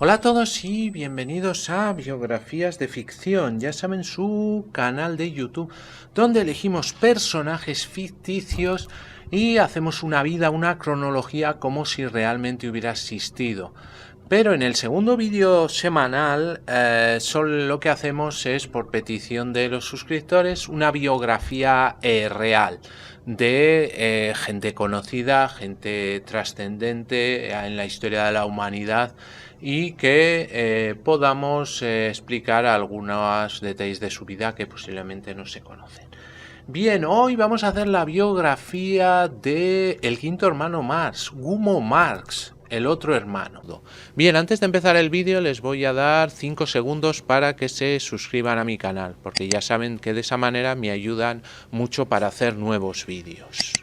Hola a todos y bienvenidos a Biografías de Ficción, ya saben, su canal de YouTube donde elegimos personajes ficticios y hacemos una vida, una cronología como si realmente hubiera existido. Pero en el segundo vídeo semanal solo lo que hacemos es, por petición de los suscriptores, una biografía real de gente conocida, gente trascendente en la historia de la humanidad y que podamos explicar algunos detalles de su vida que posiblemente no se conocen. Bien, hoy vamos a hacer la biografía de el quinto hermano Marx, Gummo Marx, el otro hermano. Bien, antes de empezar el vídeo les voy a dar 5 segundos para que se suscriban a mi canal, porque ya saben que de esa manera me ayudan mucho para hacer nuevos vídeos.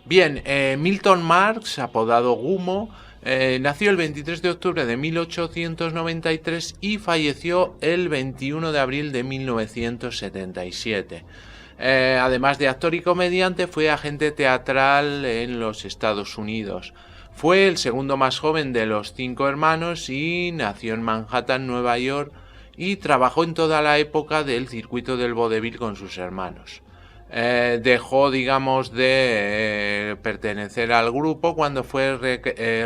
Bien, Milton Marx, apodado Gummo, nació el 23 de octubre de 1893 y falleció el 21 de abril de 1977. Además de actor y comediante, fue agente teatral en los Estados Unidos. Fue el segundo más joven de los 5 hermanos y nació en Manhattan, Nueva York, y trabajó en toda la época del circuito del vodevil con sus hermanos. Dejó, digamos, de pertenecer al grupo cuando fue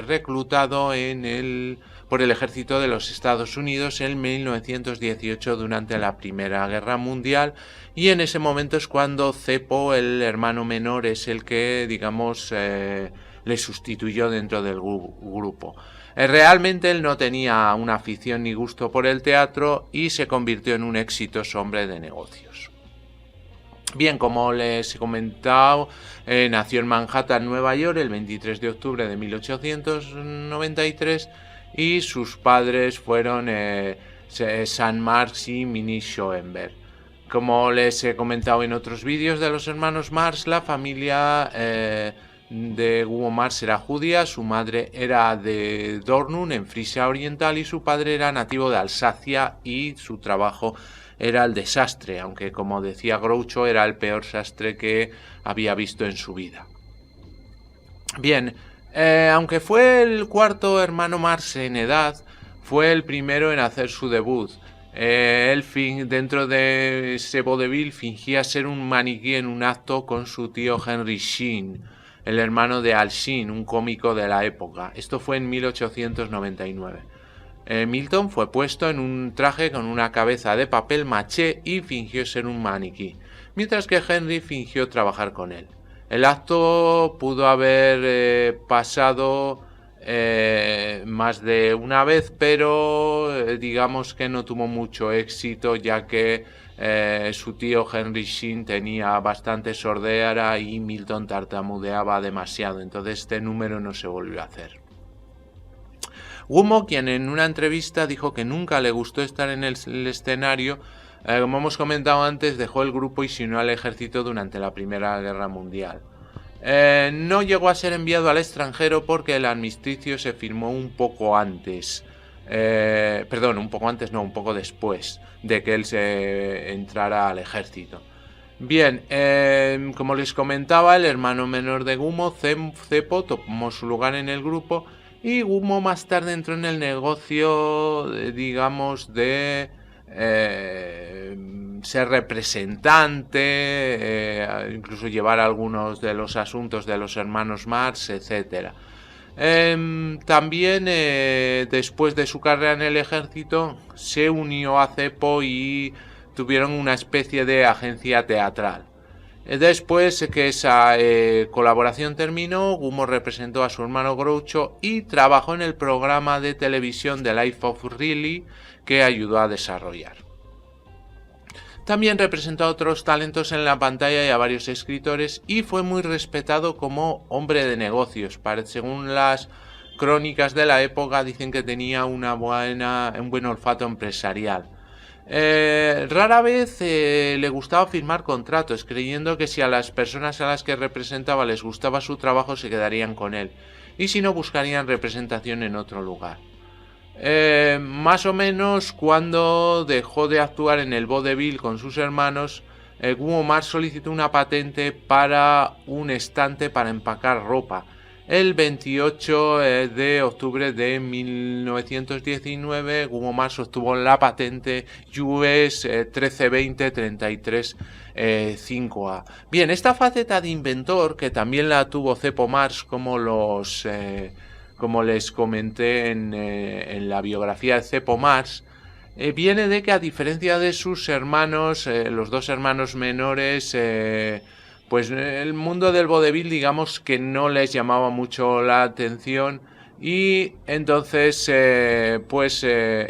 reclutado por el ejército de los Estados Unidos en 1918 durante la Primera Guerra Mundial, y en ese momento es cuando Cepo, el hermano menor, es el que, digamos, le sustituyó dentro del grupo. Realmente él no tenía una afición ni gusto por el teatro y se convirtió en un exitoso hombre de negocios. Bien, como les he comentado, nació en Manhattan, Nueva York, el 23 de octubre de 1893 y sus padres fueron Sam Marx y Minnie Schoenberg. Como les he comentado en otros vídeos de los hermanos Marx, la familia de Gummo Marx era judía, su madre era de Dornum, en Frisia Oriental, y su padre era nativo de Alsacia y su trabajo era el desastre, aunque, como decía Groucho, era el peor sastre que había visto en su vida. Bien, aunque fue el cuarto hermano Marx en edad, fue el primero en hacer su debut. Dentro de ese vodevil fingía ser un maniquí en un acto con su tío Henry Sheen, el hermano de Al Sheen, un cómico de la época. Esto fue en 1899. Milton fue puesto en un traje con una cabeza de papel maché y fingió ser un maniquí, mientras que Henry fingió trabajar con él. El acto pudo haber pasado más de una vez, pero digamos que no tuvo mucho éxito, ya que su tío Henry Sheen tenía bastante sordera y Milton tartamudeaba demasiado, entonces este número no se volvió a hacer. Gummo, quien en una entrevista dijo que nunca le gustó estar en el escenario, como hemos comentado antes, dejó el grupo y se unió al ejército durante la Primera Guerra Mundial. No llegó a ser enviado al extranjero porque el armisticio se firmó un poco antes. Un poco después de que él se entrara al ejército. Bien, como les comentaba, el hermano menor de Gummo, Cepo, tomó su lugar en el grupo, y Gummo más tarde entró en el negocio, digamos, de ser representante, incluso llevar algunos de los asuntos de los hermanos Marx, etc. También, después de su carrera en el ejército, se unió a Cepo y tuvieron una especie de agencia teatral. Después que esa colaboración terminó, Gummo representó a su hermano Groucho y trabajó en el programa de televisión The Life of Riley, que ayudó a desarrollar. También representó a otros talentos en la pantalla y a varios escritores, y fue muy respetado como hombre de negocios. Según las crónicas de la época, dicen que tenía un buen olfato empresarial. Rara vez le gustaba firmar contratos, creyendo que si a las personas a las que representaba les gustaba su trabajo se quedarían con él, y si no buscarían representación en otro lugar. Más o menos cuando dejó de actuar en el vodevil con sus hermanos, Gummo Marx solicitó una patente para un estante para empacar ropa, el 28 de octubre de 1919, Gumo Mars obtuvo la patente US 132033 5A. Bien, esta faceta de inventor, que también la tuvo Cepo Mars, como les comenté en la biografía de Cepo Mars, viene de que, a diferencia de sus hermanos, los dos hermanos menores, pues el mundo del vodevil, digamos que no les llamaba mucho la atención, y entonces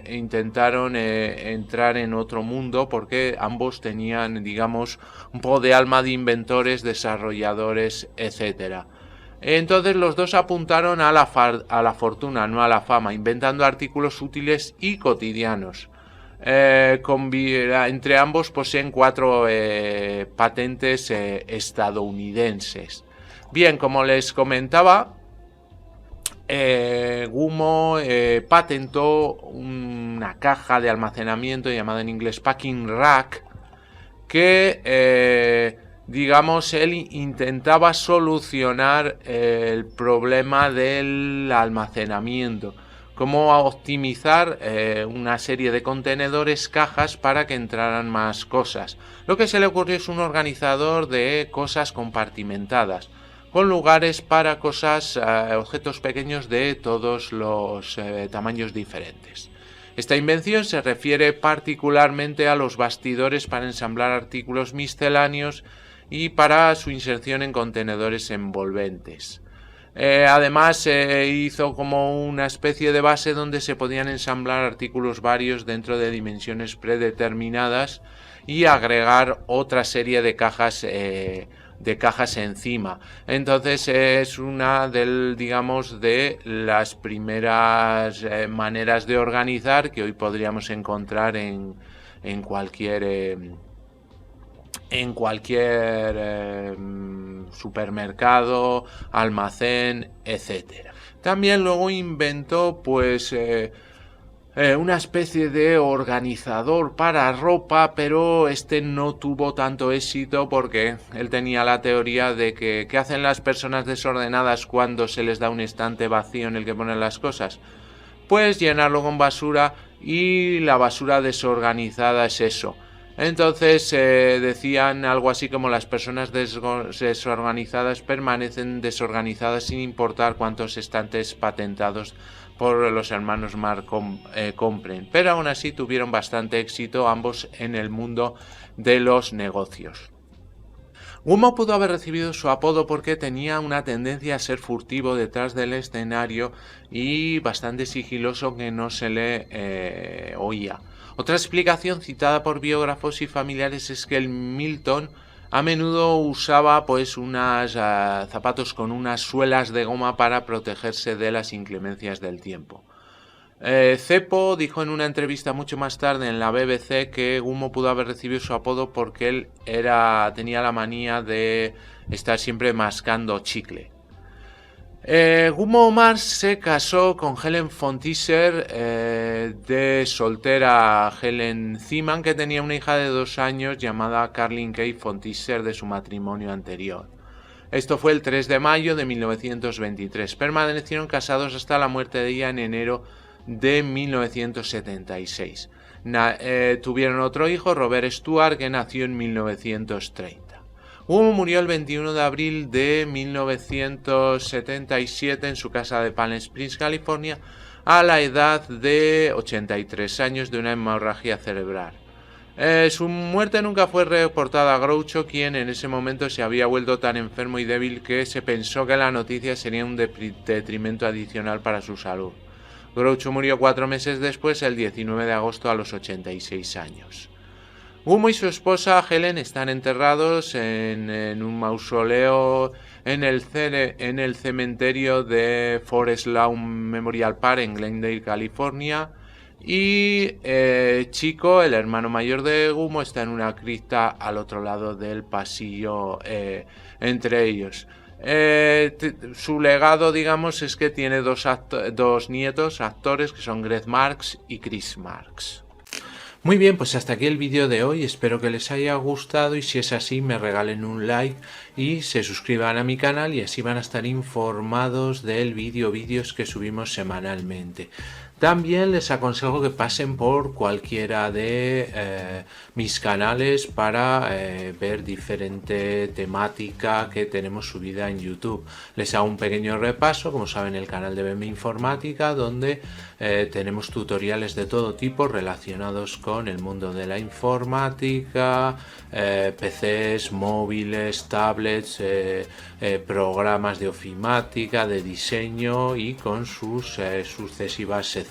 intentaron entrar en otro mundo, porque ambos tenían, digamos, un poco de alma de inventores, desarrolladores, etcétera. Entonces los dos apuntaron a la fortuna, no a la fama, inventando artículos útiles y cotidianos. Entre ambos poseen 4 patentes estadounidenses. Bien, como les comentaba, Gumo patentó una caja de almacenamiento llamada en inglés packing rack, que digamos, él intentaba solucionar el problema del almacenamiento, cómo optimizar una serie de contenedores, cajas, para que entraran más cosas. Lo que se le ocurrió es un organizador de cosas compartimentadas, con lugares para cosas, objetos pequeños de todos los tamaños diferentes. Esta invención se refiere particularmente a los bastidores para ensamblar artículos misceláneos y para su inserción en contenedores envolventes. Además, hizo como una especie de base donde se podían ensamblar artículos varios dentro de dimensiones predeterminadas y agregar otra serie de cajas encima. Entonces es una de las primeras maneras de organizar que hoy podríamos encontrar en cualquier supermercado, almacén, etcétera. También luego inventó una especie de organizador para ropa, pero este no tuvo tanto éxito, porque él tenía la teoría de que ¿qué hacen las personas desordenadas cuando se les da un estante vacío en el que ponen las cosas? Pues llenarlo con basura, y la basura desorganizada es eso. Entonces decían algo así como: las personas desorganizadas permanecen desorganizadas sin importar cuántos estantes patentados por los hermanos Marx compren. Pero aún así tuvieron bastante éxito ambos en el mundo de los negocios. Gumo pudo haber recibido su apodo porque tenía una tendencia a ser furtivo detrás del escenario y bastante sigiloso, que no se le oía. Otra explicación citada por biógrafos y familiares es que el Milton a menudo usaba unos zapatos con unas suelas de goma para protegerse de las inclemencias del tiempo. Cepo dijo en una entrevista mucho más tarde en la BBC que Gumo pudo haber recibido su apodo porque él tenía la manía de estar siempre mascando chicle. Gumo Mars se casó con Helen von Tisser, de soltera Helen Zeeman, que tenía una hija de 2 años llamada Carlin Kay von Tisser de su matrimonio anterior. Esto fue el 3 de mayo de 1923. Permanecieron casados hasta la muerte de ella en enero de 1976. Tuvieron otro hijo, Robert Stuart, que nació en 1930. Gumo murió el 21 de abril de 1977 en su casa de Palm Springs, California, a la edad de 83 años, de una hemorragia cerebral. Su muerte nunca fue reportada a Groucho, quien en ese momento se había vuelto tan enfermo y débil que se pensó que la noticia sería un detrimento adicional para su salud. Groucho murió 4 meses después, el 19 de agosto, a los 86 años. Gumo y su esposa Helen están enterrados en un mausoleo en el cementerio de Forest Lawn Memorial Park en Glendale, California. Y Chico, el hermano mayor de Gumo, está en una cripta al otro lado del pasillo entre ellos. Su legado, digamos, es que tiene dos nietos actores, que son Greg Marx y Chris Marx. Muy bien, pues hasta aquí el vídeo de hoy, espero que les haya gustado y si es así me regalen un like y se suscriban a mi canal y así van a estar informados del vídeos que subimos semanalmente. También les aconsejo que pasen por cualquiera de mis canales para ver diferente temática que tenemos subida en YouTube. Les hago un pequeño repaso, como saben, el canal de BM Informática, donde tenemos tutoriales de todo tipo relacionados con el mundo de la informática, PCs, móviles, tablets, programas de ofimática, de diseño y con sus sucesivas secciones.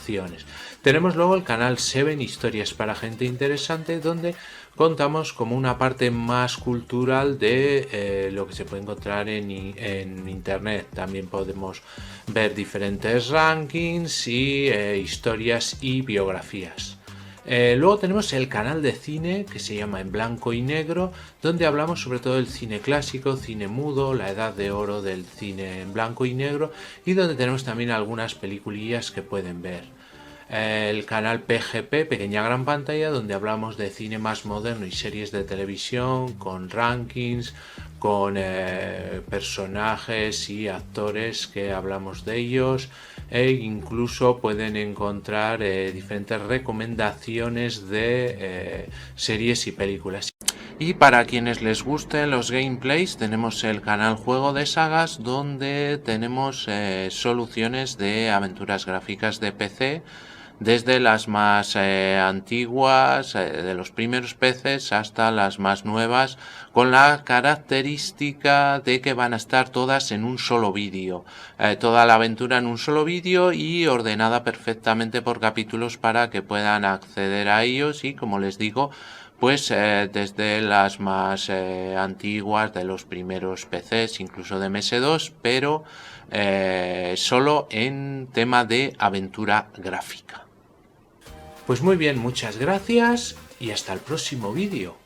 Tenemos luego el canal 7 Historias para Gente Interesante, donde contamos como una parte más cultural de lo que se puede encontrar en internet. También podemos ver diferentes rankings y historias y biografías. Luego tenemos el canal de cine que se llama En Blanco y Negro, donde hablamos sobre todo del cine clásico, cine mudo, la edad de oro del cine en blanco y negro, y donde tenemos también algunas peliculillas que pueden ver. El canal PGP, Pequeña Gran Pantalla, donde hablamos de cine más moderno y series de televisión con rankings, con personajes y actores que hablamos de ellos, e incluso pueden encontrar diferentes recomendaciones de series y películas. Y para quienes les gusten los gameplays, tenemos el canal Juego de Sagas, donde tenemos soluciones de aventuras gráficas de PC, desde las más antiguas, de los primeros PCs, hasta las más nuevas, con la característica de que van a estar todas en un solo vídeo, toda la aventura en un solo vídeo y ordenada perfectamente por capítulos para que puedan acceder a ellos y, como les digo, pues desde las más antiguas, de los primeros PCs, incluso de MS2, pero solo en tema de aventura gráfica. Pues muy bien, muchas gracias y hasta el próximo vídeo.